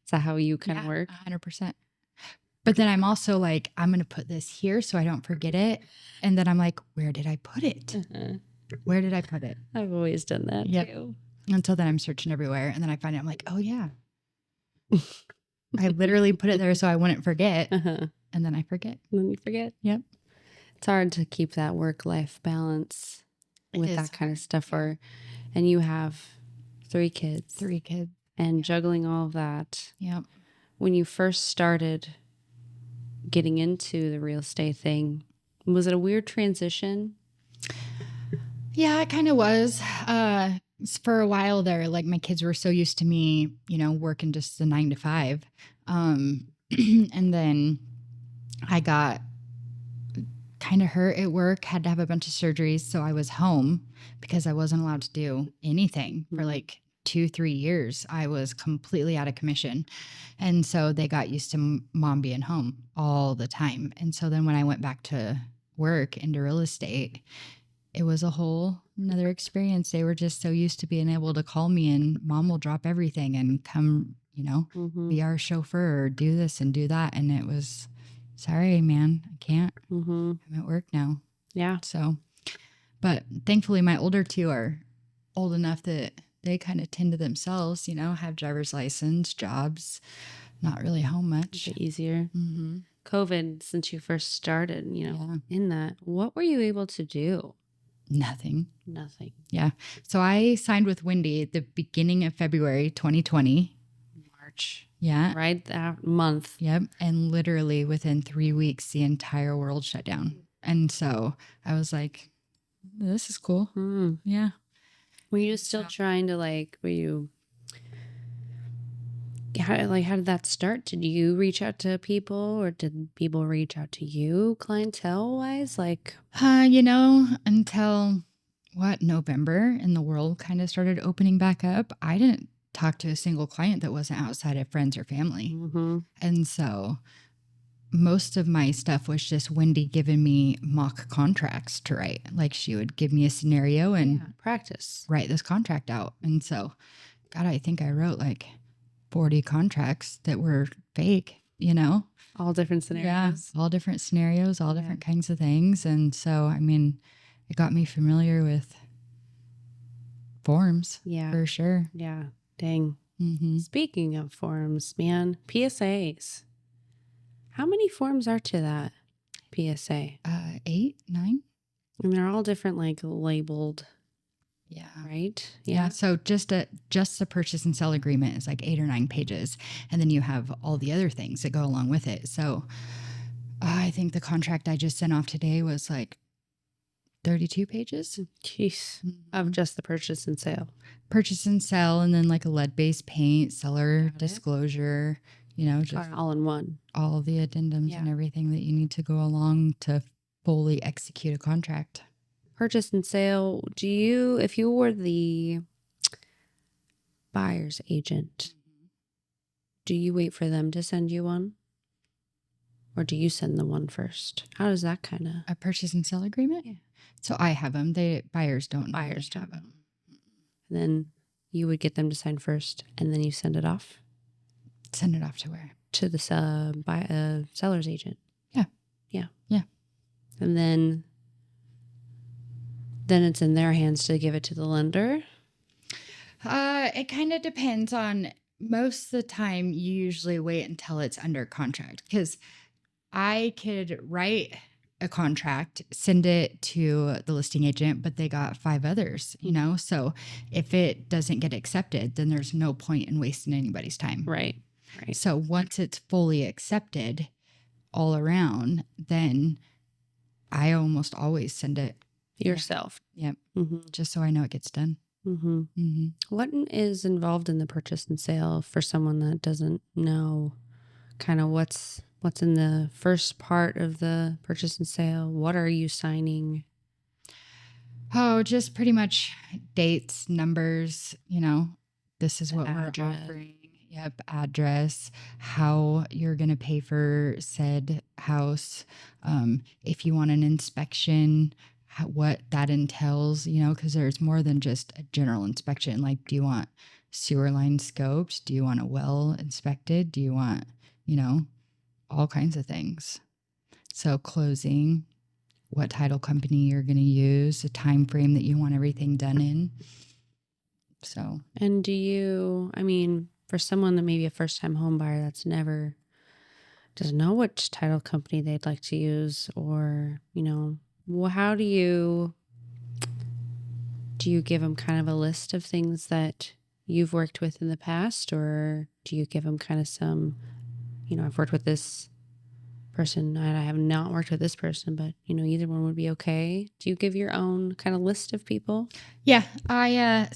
is that how you kind of work? 100%. But then I'm also like, I'm going to put this here so I don't forget it. And then I'm like, where did I put it? Where did I put it? I've always done that too. Until then I'm searching everywhere. And then I find it. I'm like, oh yeah. I literally put it there so I wouldn't forget. And then I forget. And then you forget. Yep. It's hard to keep that work-life balance with that kind of stuff. And you have 3 kids. 3 kids. And juggling all of that. Yep. When you first started getting into the real estate thing, was it a weird transition? Yeah, it kind of was. For a while there, like my kids were so used to me, working just the 9 to 5. And then I got kind of hurt at work, had to have a bunch of surgeries. So I was home because I wasn't allowed to do anything for like 2-3 years. I was completely out of commission. And so they got used to mom being home all the time. And so then when I went back to work into real estate, it was a whole another experience. They were just so used to being able to call me and mom will drop everything and come, be our chauffeur or do this and do that. And it was, sorry, man, I can't. I'm at work now. Yeah. So, but thankfully my older 2 are old enough that they kind of tend to themselves, have driver's license, jobs, not really home much. A bit easier. COVID, since you first started, in that, what were you able to do? Nothing. Yeah. So I signed with Wendy at the beginning of February 2020. March. Yeah. Right that month. Yep. And literally within 3 weeks, the entire world shut down. And so I was like, this is cool. Yeah. Were you still trying to how did that start? Did you reach out to people or did people reach out to you clientele wise? Until November and the world kind of started opening back up, I didn't talk to a single client that wasn't outside of friends or family. And so most of my stuff was just Wendy giving me mock contracts to write. Like she would give me a scenario and practice, write this contract out. And so, God, I think I wrote like 40 contracts that were fake, all different scenarios. Yeah, all different scenarios, all different kinds of things. And so, I mean, it got me familiar with forms. Yeah, for sure. Yeah. Dang. Speaking of forms, man, PSAs. How many forms are to that PSA? 8, 9. And they're all different, like labeled. Yeah. Right? Yeah. So just the purchase and sell agreement is like 8 or 9 pages. And then you have all the other things that go along with it. So I think the contract I just sent off today was like 32 pages. Jeez. Of just the purchase and sale. Purchase and sell, and then like a lead-based paint, seller disclosure, just all in one. All of the addendums and everything that you need to go along to fully execute a contract. Purchase and sale, if you were the buyer's agent, do you wait for them to send you one? Or do you send them one first? How does that kind of... A purchase and sell agreement? Yeah. So I have them. Buyers don't have them. And then you would get them to sign first and then you send it off Send it off to where? to the seller's agent. Yeah. Yeah. Yeah. And then it's in their hands to give it to the lender. It kind of depends on, most of the time you usually wait until it's under contract, because I could write a contract, send it to the listing agent, but they got 5 others, So if it doesn't get accepted, then there's no point in wasting anybody's time. Right. So once it's fully accepted all around, then I almost always send it Yourself. Yep. Mm-hmm. Just so I know it gets done. Mm-hmm. Mm-hmm. What is involved in the purchase and sale for someone that doesn't know kind of what's in the first part of the purchase and sale? What are you signing? Oh, just pretty much dates, numbers, this is what we're offering. Yep. Address, how you're going to pay for said house. If you want an inspection, what that entails, because there's more than just a general inspection. Like, do you want sewer line scoped? Do you want a well inspected? Do you want, all kinds of things. So closing, what title company you're going to use, a time frame that you want everything done in. So, and for someone that may be a first-time home buyer that's never doesn't know which title company they'd like to use, or how do you give them kind of a list of things that you've worked with in the past, or do you give them kind of some, I've worked with this person, I have not worked with this person, but either one would be okay? Do you give your own kind of list of people? Yeah,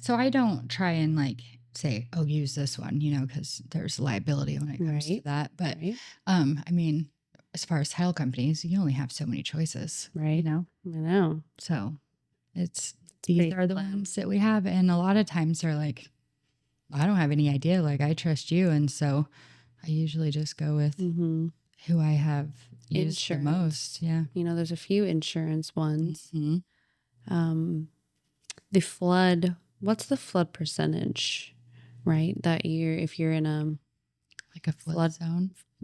so I don't try and say, oh, use this one, because there's liability when it comes to that. But as far as title companies, you only have so many choices, right? I know. So these are the ones that we have, and a lot of times they're like, I don't have any idea. Like, I trust you, and so I usually just go with who I have used the most. Yeah. There's a few insurance ones. Mm-hmm. The flood, what's the flood percentage, right? That if you're in a flood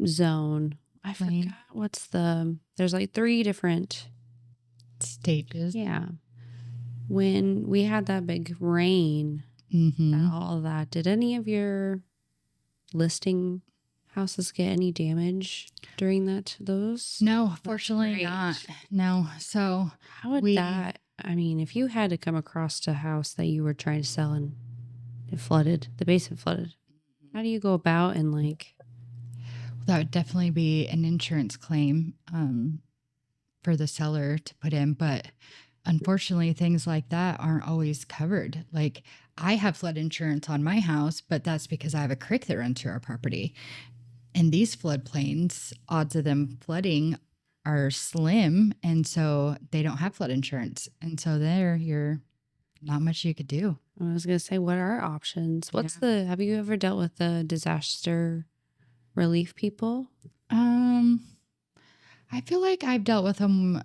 zone. I forgot there's 3 different stages. Yeah. When we had that big rain, all of that, did any of your listing houses get any damage during those? No, fortunately not. No. So how would that, if you had to come across a house that you were trying to sell and it flooded, the basement flooded, how do you go about and that would definitely be an insurance claim for the seller to put in. But unfortunately, things like that aren't always covered. Like, I have flood insurance on my house, but that's because I have a creek that runs through our property. And these floodplains, odds of them flooding are slim. And so they don't have flood insurance. And so you're not much you could do. I was going to say, what are options? Have you ever dealt with the disaster relief people? I feel like I've dealt with them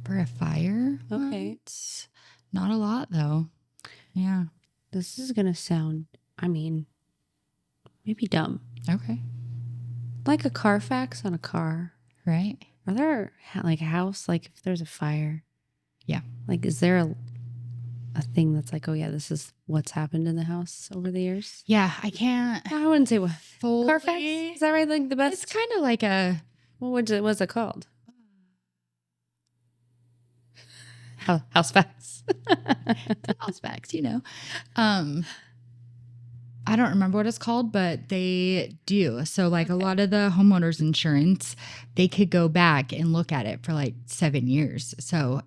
for a fire. Okay. Once. Not a lot though. Yeah. This is going to sound, maybe dumb. Okay. Like a Carfax on a car. Right. Are there a house, if there's a fire? Yeah. Is there a thing that's oh yeah, this is what's happened in the house over the years? Yeah. I wouldn't say what. Fully. Carfax? Is that right? The best? It's kind of like a. What's it called? House facts. House facts, I don't remember what it's called, but they do. So a lot of the homeowners insurance, they could go back and look at it for 7 years. So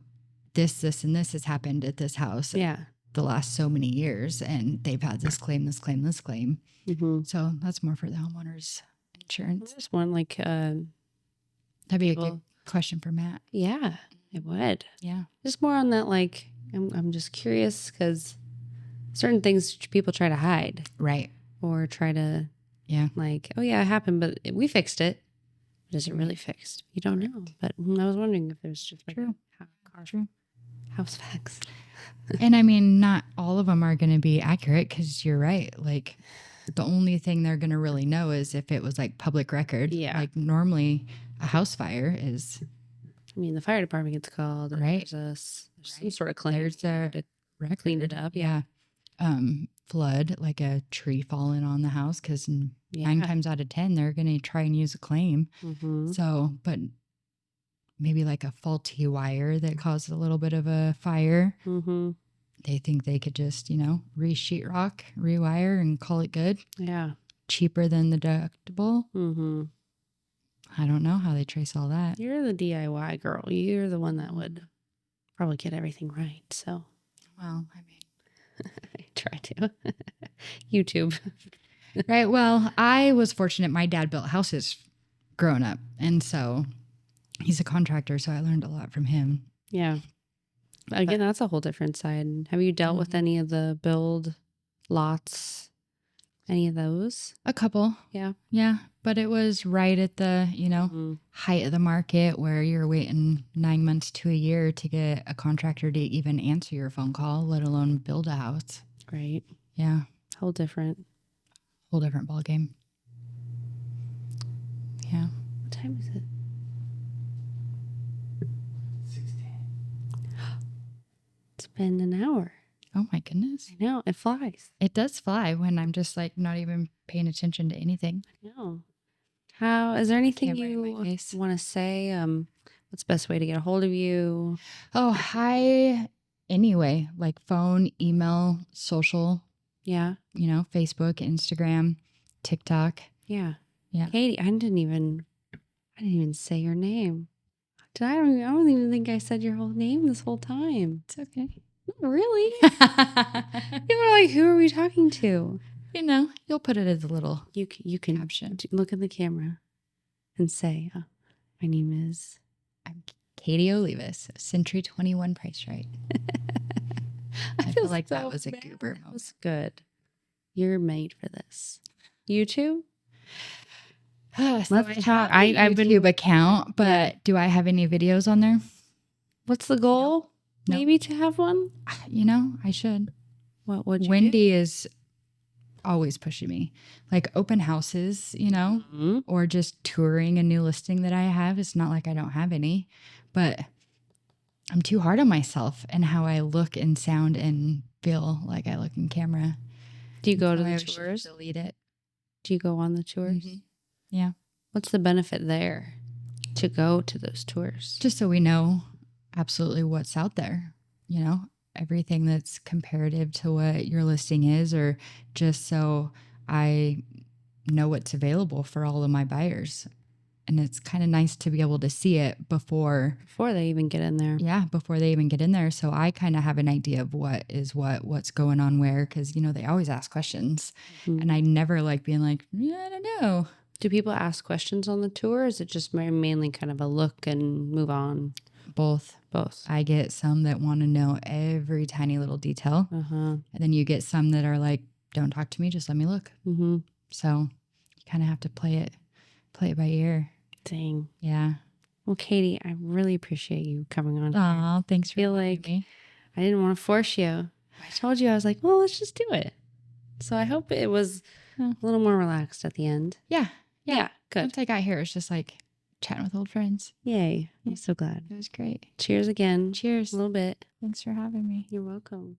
this, and this has happened at this house. Yeah. The last so many years, and they've had this claim, this claim, this claim. Mm-hmm. So that's more for the homeowners insurance. Just one that'd be a good question for Matt. Yeah, it would. Yeah. Just more on that, I'm just curious because certain things people try to hide. Right. Or try to, yeah. Oh yeah, it happened, but we fixed it. But is it really fixed? You don't know. But I was wondering if there's just True. True. House facts. And I mean, not all of them are going to be accurate because you're right. Like the only thing they're going to really know is if it was like public record. Yeah. Like normally a house fire is. I mean, the fire department gets called. Right. There's some sort of claim. There's a to record. clean it up. Yeah. Flood, like a tree falling on the house, because 9 times out of 10, they're going to try and use a claim. Mm-hmm. So, but maybe like a faulty wire that caused a little bit of a fire. Mm-hmm. They think they could just, re-sheetrock, rewire, and call it good. Yeah. Cheaper than the deductible. Mm-hmm. I don't know how they trace all that. You're the DIY girl. You're the one that would probably get everything right. So, well, I mean, I try to. YouTube. Right. Well, I was fortunate. My dad built houses growing up. And so he's a contractor. So I learned a lot from him. Yeah. Again, that's a whole different side. Have you dealt with any of the build lots? Any of those? A couple. Yeah. Yeah. But it was right at the, height of the market where you're waiting 9 months to a year to get a contractor to even answer your phone call, let alone build a house. Right. Yeah. Whole different ball game. Yeah. What time is it? 16. It's been an hour. Oh my goodness. I know. It flies. It does fly when I'm just like not even paying attention to anything. I know. Is there anything Camera in my you face. want to say? What's the best way to get a hold of you? Oh, hi. Anyway, like phone, email, social, Yeah. Facebook, Instagram, TikTok. Yeah. Yeah. Katie, I didn't even say your name. I don't even think I said your whole name this whole time. It's okay. Not really. People are like, who are we talking to? You'll put it as a little You can caption. look in the camera and say, my name is. I'm Katie Olivas, Century 21 Price Right. I feel like that was a goober That moment. was good. You're made for this. YouTube? So Let's I talk. have a I've been- YouTube account, but do I have any videos on there? What's the goal? No. Maybe to have one? I should. What would you Wendy is always pushing me. Like open houses, do? or just touring a new listing that I have. It's not like I don't have any, but I'm too hard on myself and how I look and sound and feel like I look in camera. Do you go to So I the should tours? Delete it. Do you go on the tours? Mhm. Yeah. What's the benefit there to go to those tours? Just so we know absolutely what's out there, everything that's comparative to what your listing is, or just so I know what's available for all of my buyers. And it's kind of nice to be able to see it before they even get in there. Yeah, before they even get in there. So I kind of have an idea of what is what's going on where, because, they always ask questions. Mhm. And I never like being like, I don't know. Do people ask questions on the tour? Or is it just mainly kind of a look and move on? Both. Both. I get some that want to know every tiny little detail. Uh-huh. And then you get some that are like, don't talk to me, just let me look. Mm-hmm. So you kind of have to play it by ear. Dang. Yeah. Well, Katie, I really appreciate you coming on. Oh, thanks for Feel having like me. I didn't want to force you. I told you, I was like, well, let's just do it. So I hope it was a little more relaxed at the end. Yeah. Yeah, good. Once I got here, it's just like chatting with old friends. Yay. I'm so glad. It was great. Cheers again. Cheers. A little bit. Thanks for having me. You're welcome.